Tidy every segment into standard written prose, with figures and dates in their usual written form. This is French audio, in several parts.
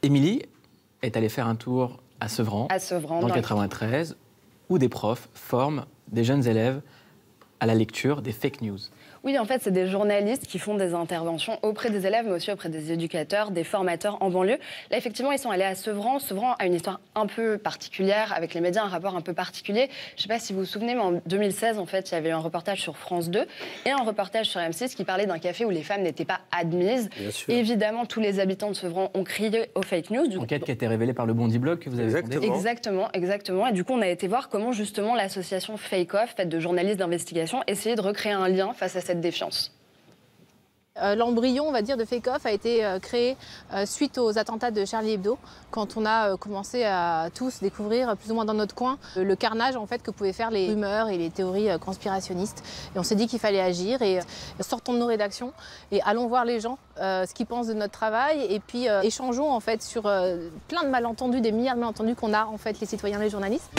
Émilie est allée faire un tour à Sevran, dans le 93, où des profs forment des jeunes élèves à la lecture des fake news. Oui, en fait, c'est des journalistes qui font des interventions auprès des élèves, mais aussi auprès des éducateurs, des formateurs en banlieue. Là, effectivement, ils sont allés à Sevran. Sevran a une histoire un peu particulière, avec les médias, un rapport un peu particulier. Je ne sais pas si vous vous souvenez, mais en 2016, en fait, il y avait eu un reportage sur France 2 et un reportage sur M6 qui parlait d'un café où les femmes n'étaient pas admises. Évidemment, tous les habitants de Sevran ont crié aux fake news. Enquête qui a été révélée par le Bondi Blog que vous avez fondé. Exactement. Et du coup, on a été voir comment, justement, l'association Fake Off, faite de journalistes d'investigation, essayait de recréer un lien face à cette défiance. L'embryon, on va dire, de Fake Off a été créé suite aux attentats de Charlie Hebdo, quand on a commencé à tous découvrir, plus ou moins dans notre coin, le carnage en fait que pouvaient faire les rumeurs et les théories conspirationnistes. Et on s'est dit qu'il fallait agir et sortons de nos rédactions et allons voir les gens, ce qu'ils pensent de notre travail et puis échangeons en fait sur plein de malentendus, des milliards de malentendus qu'on a en fait les citoyens, les journalistes.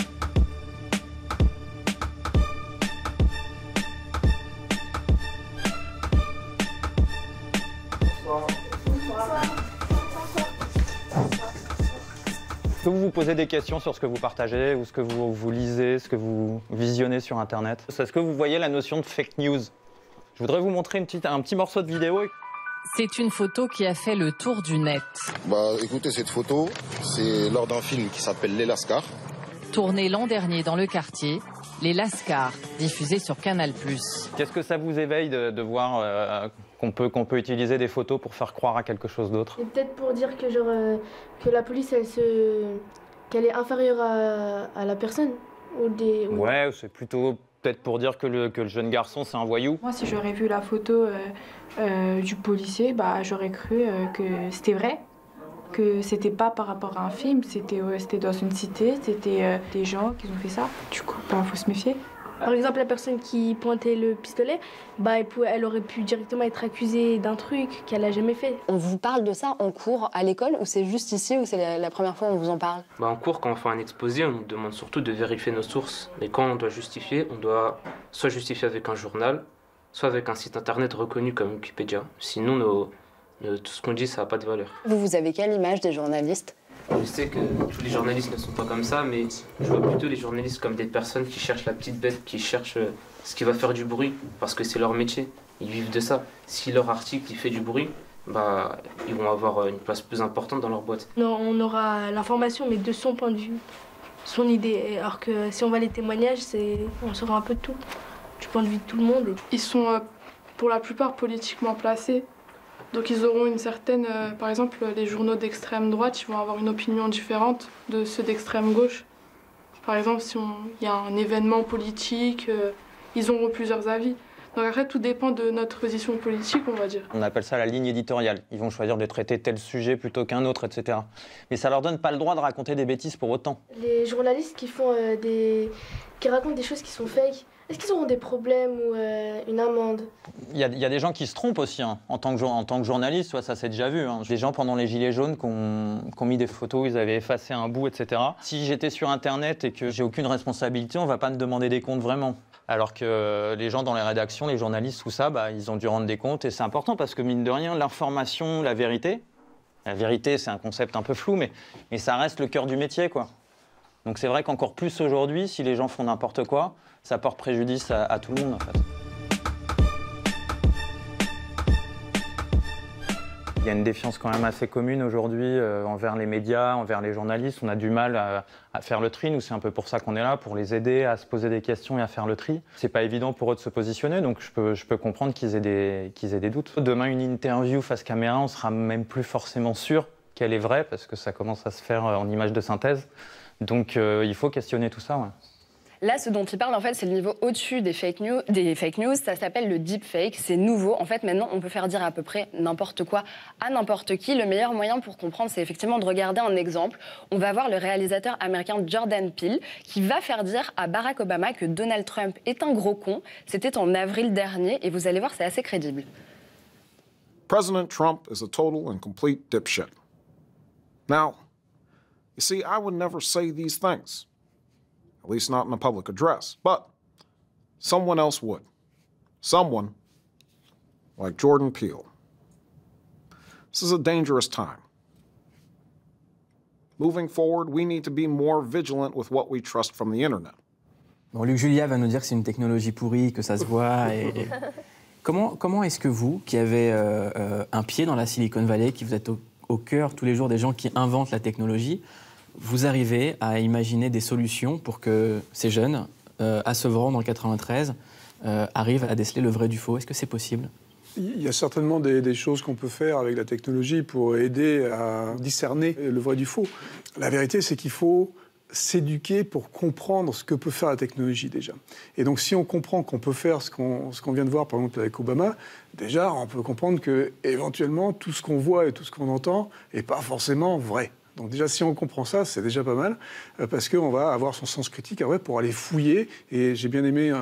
Est-ce que vous vous posez des questions sur ce que vous partagez ou ce que vous lisez, ce que vous visionnez sur Internet? Est-ce que vous voyez la notion de fake news? Je voudrais vous montrer un petit morceau de vidéo. C'est une photo qui a fait le tour du net. Écoutez, cette photo, c'est lors d'un film qui s'appelle Les Lascars. Tourné l'an dernier dans le quartier, Les Lascars, diffusé sur Canal+. Qu'est-ce que ça vous éveille de voir qu'on peut utiliser des photos pour faire croire à quelque chose d'autre? Et peut-être pour dire que, que la police, qu'elle est inférieure à la personne Ouais, c'est plutôt peut-être pour dire que le jeune garçon, c'est un voyou. Moi, si j'aurais vu la photo du policier, j'aurais cru que c'était vrai. Que c'était pas par rapport à un film, c'était dans une cité, c'était des gens qui ont fait ça. Du coup, faut se méfier. Par exemple, la personne qui pointait le pistolet, elle aurait pu directement être accusée d'un truc qu'elle n'a jamais fait. On vous parle de ça en cours à l'école ou c'est juste ici ou c'est la première fois qu'on vous en parle? En cours, quand on fait un exposé, on nous demande surtout de vérifier nos sources. Mais quand on doit justifier, on doit soit justifier avec un journal, soit avec un site internet reconnu comme Wikipédia. Sinon, tout ce qu'on dit, ça n'a pas de valeur. Vous avez quelle image des journalistes? Je sais que tous les journalistes ne sont pas comme ça, mais je vois plutôt les journalistes comme des personnes qui cherchent la petite bête, qui cherchent ce qui va faire du bruit, parce que c'est leur métier. Ils vivent de ça. Si leur article il fait du bruit, ils vont avoir une place plus importante dans leur boîte. Non, on aura l'information, mais de son point de vue, son idée. Alors que si on voit les témoignages, on saura un peu de tout, du point de vue de tout le monde. Ils sont pour la plupart politiquement placés. Donc ils auront une certaine... par exemple, les journaux d'extrême droite, ils vont avoir une opinion différente de ceux d'extrême gauche. Par exemple, si il y a un événement politique, ils auront plusieurs avis. Donc après, tout dépend de notre position politique, on va dire. On appelle ça la ligne éditoriale. Ils vont choisir de traiter tel sujet plutôt qu'un autre, etc. Mais ça leur donne pas le droit de raconter des bêtises pour autant. Les journalistes qui font qui racontent des choses qui sont fake, est-ce qu'ils auront des problèmes ou une amende? Il y a des gens qui se trompent aussi, hein, en tant que journaliste, ça s'est déjà vu. Hein. Des gens pendant les Gilets jaunes qui ont mis des photos, ils avaient effacé un bout, etc. Si j'étais sur Internet et que j'ai aucune responsabilité, on va pas me demander des comptes vraiment. Alors que les gens dans les rédactions, les journalistes, tout ça, ils ont dû rendre des comptes et c'est important parce que mine de rien, l'information, la vérité, c'est un concept un peu flou, mais ça reste le cœur du métier, quoi. Donc c'est vrai qu'encore plus aujourd'hui, si les gens font n'importe quoi, ça porte préjudice à tout le monde, en fait. Il y a une défiance quand même assez commune aujourd'hui envers les médias, envers les journalistes. On a du mal à faire le tri. Nous, c'est un peu pour ça qu'on est là, pour les aider à se poser des questions et à faire le tri. C'est pas évident pour eux de se positionner, donc je peux comprendre qu'ils aient des doutes. Demain, une interview face caméra, on sera même plus forcément sûr qu'elle est vraie, parce que ça commence à se faire en image de synthèse. Donc il faut questionner tout ça, ouais. Là, ce dont il parle, en fait, c'est le niveau au-dessus des fake news. Ça s'appelle le deepfake. C'est nouveau. En fait, maintenant, on peut faire dire à peu près n'importe quoi à n'importe qui. Le meilleur moyen pour comprendre, c'est effectivement de regarder un exemple. On va voir le réalisateur américain Jordan Peele qui va faire dire à Barack Obama que Donald Trump est un gros con. C'était en avril dernier et vous allez voir, c'est assez crédible. President Trump is a total and complete dipshit. Now, you see, I would never say these things. At least not in a public address. But someone else would. Someone like Jordan Peele. This is a dangerous time. Moving forward, we need to be more vigilant with what we trust from the internet. Bon, Luc Julia va nous dire que c'est une technologie pourrie, que ça se voit. Comment est-ce que vous, qui avez un pied dans la Silicon Valley, qui vous êtes au cœur tous les jours des gens qui inventent la technologie, vous arrivez à imaginer des solutions pour que ces jeunes, à Sevran dans le 93, arrivent à déceler le vrai du faux? Est-ce que c'est possible? Il y a certainement des choses qu'on peut faire avec la technologie pour aider à discerner le vrai du faux. La vérité, c'est qu'il faut s'éduquer pour comprendre ce que peut faire la technologie déjà. Et donc si on comprend qu'on peut faire ce qu'on vient de voir par exemple avec Obama, déjà on peut comprendre que éventuellement tout ce qu'on voit et tout ce qu'on entend n'est pas forcément vrai. Donc déjà si on comprend ça, c'est déjà pas mal parce qu'on va avoir son sens critique après pour aller fouiller. Et j'ai bien aimé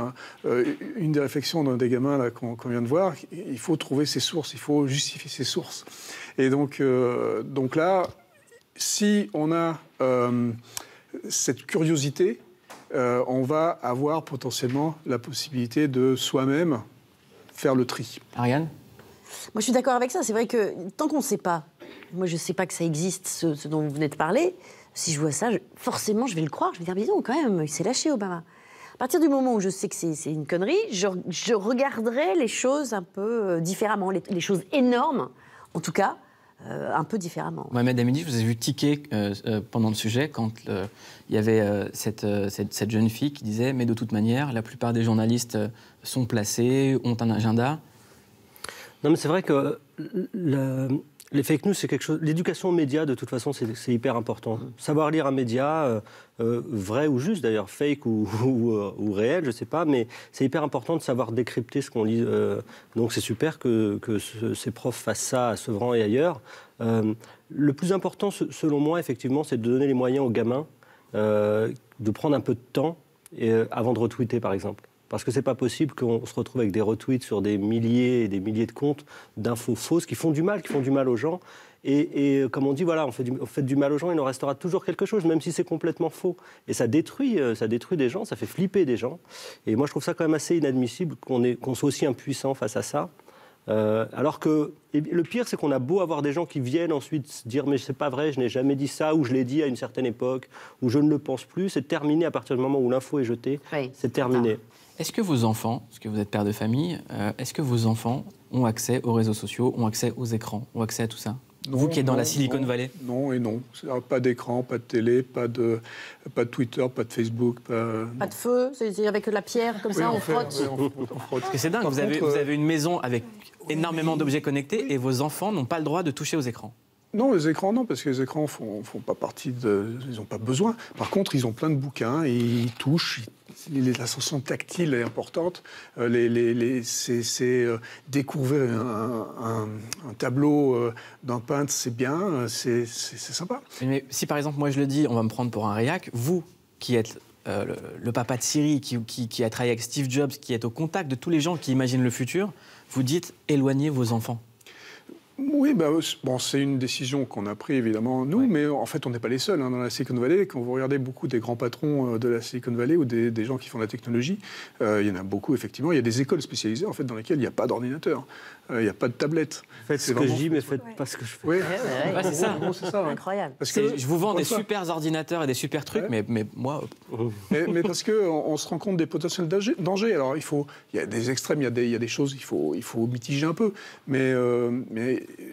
une des réflexions d'un des gamins là qu'on vient de voir. Il faut trouver ses sources, il faut justifier ses sources. Et donc là, si on a cette curiosité, on va avoir potentiellement la possibilité de soi-même faire le tri. Ariane ? Moi, je suis d'accord avec ça. C'est vrai que tant qu'on ne sait pas, moi, je ne sais pas que ça existe, ce dont vous venez de parler, si je vois ça, forcément, je vais le croire. Je vais dire, dis donc, quand même, il s'est lâché, Obama. À partir du moment où je sais que c'est une connerie, je regarderai les choses un peu différemment, les choses énormes, en tout cas, un peu différemment. Mohamed Hamidi, je vous ai vu tiquer pendant le sujet quand il y avait cette jeune fille qui disait « mais de toute manière, la plupart des journalistes sont placés, ont un agenda ». Non mais c'est vrai que les fake news, c'est quelque chose... L'éducation aux médias, de toute façon, c'est hyper important. Savoir lire un média, vrai ou juste d'ailleurs, fake ou réel, je ne sais pas, mais c'est hyper important de savoir décrypter ce qu'on lit. Donc c'est super que ces profs fassent ça à Sevran et ailleurs. Le plus important, selon moi, effectivement, c'est de donner les moyens aux gamins de prendre un peu de temps avant de retweeter, par exemple. Parce que c'est pas possible qu'on se retrouve avec des retweets sur des milliers et des milliers de comptes d'infos fausses qui font du mal aux gens. Et comme on dit, voilà, on fait du mal aux gens, il en restera toujours quelque chose, même si c'est complètement faux. Et ça détruit des gens, ça fait flipper des gens. Et moi, je trouve ça quand même assez inadmissible qu'on soit aussi impuissant face à ça. Alors que le pire, c'est qu'on a beau avoir des gens qui viennent ensuite se dire « mais c'est pas vrai, je n'ai jamais dit ça » ou « je l'ai dit à une certaine époque » ou « je ne le pense plus », c'est terminé à partir du moment où l'info est jetée, oui, c'est terminé. Est-ce que vos enfants, parce que vous êtes père de famille, est-ce que vos enfants ont accès aux réseaux sociaux, ont accès aux écrans, ont accès à tout ça? Non, vous qui êtes dans la Silicon Valley. Non et non. Pas d'écran, pas de télé, pas de Twitter, pas de Facebook. Pas de feu, c'est avec la pierre, comme ça, on frotte. Oui, on frotte. Parce que c'est dingue, vous avez une maison avec énormément d'objets connectés et vos enfants n'ont pas le droit de toucher aux écrans. Non, les écrans, non, parce que les écrans font pas partie ils n'ont pas besoin. Par contre, ils ont plein de bouquins et ils touchent. La sensation tactile est importante. C'est découvrir un tableau d'un peintre, c'est bien, c'est sympa. Mais si par exemple, moi je le dis, on va me prendre pour un réac, vous qui êtes le papa de Siri, qui a travaillé avec Steve Jobs, qui est au contact de tous les gens qui imaginent le futur, vous dites éloignez vos enfants. Oui, c'est une décision qu'on a prise, évidemment, nous, mais en fait, on n'est pas les seuls dans la Silicon Valley. Quand vous regardez beaucoup des grands patrons de la Silicon Valley ou des gens qui font de la technologie, il y en a beaucoup, effectivement. Il y a des écoles spécialisées, en fait, dans lesquelles il n'y a pas d'ordinateur, il n'y a pas de tablette. Faites ce que je dis, mais faites pas ce que je fais. Oui, c'est ça. C'est ça, incroyable. Parce que, je vous vends des super ordinateurs et des super trucs, mais moi... mais parce qu'on se rend compte des potentiels dangers. Alors, il y a des extrêmes, il y a des choses, il faut mitiger un peu. Mais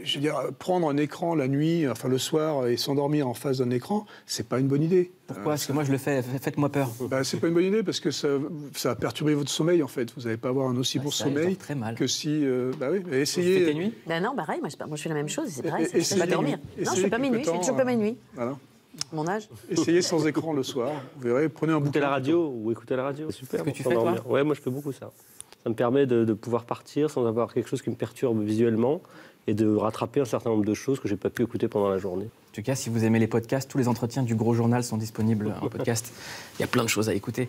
je veux dire, prendre un écran la nuit, enfin le soir, et s'endormir en face d'un écran, c'est pas une bonne idée. Pourquoi? Parce que moi je le fais, faites-moi peur. C'est pas une bonne idée parce que ça va perturber votre sommeil en fait. Vous n'allez pas avoir un aussi bon sommeil très mal. Que si. Essayez. Vous faites nuit? Non, pareil, moi je fais la même chose, c'est pareil, je ne peux pas dormir. Non, je fais pas mes nuits, je fais toujours pas mes nuits. Voilà. Mon âge. Essayez sans écran le soir, vous verrez, prenez un bouquin. Écoutez la radio ou écoutez la radio, c'est super. Ce que tu fais toi? Ouais, moi je fais beaucoup ça. Ça me permet de pouvoir partir sans avoir quelque chose qui me perturbe visuellement et de rattraper un certain nombre de choses que j'ai pas pu écouter pendant la journée. En tout cas, si vous aimez les podcasts, tous les entretiens du Gros Journal sont disponibles en podcast. Il y a plein de choses à écouter.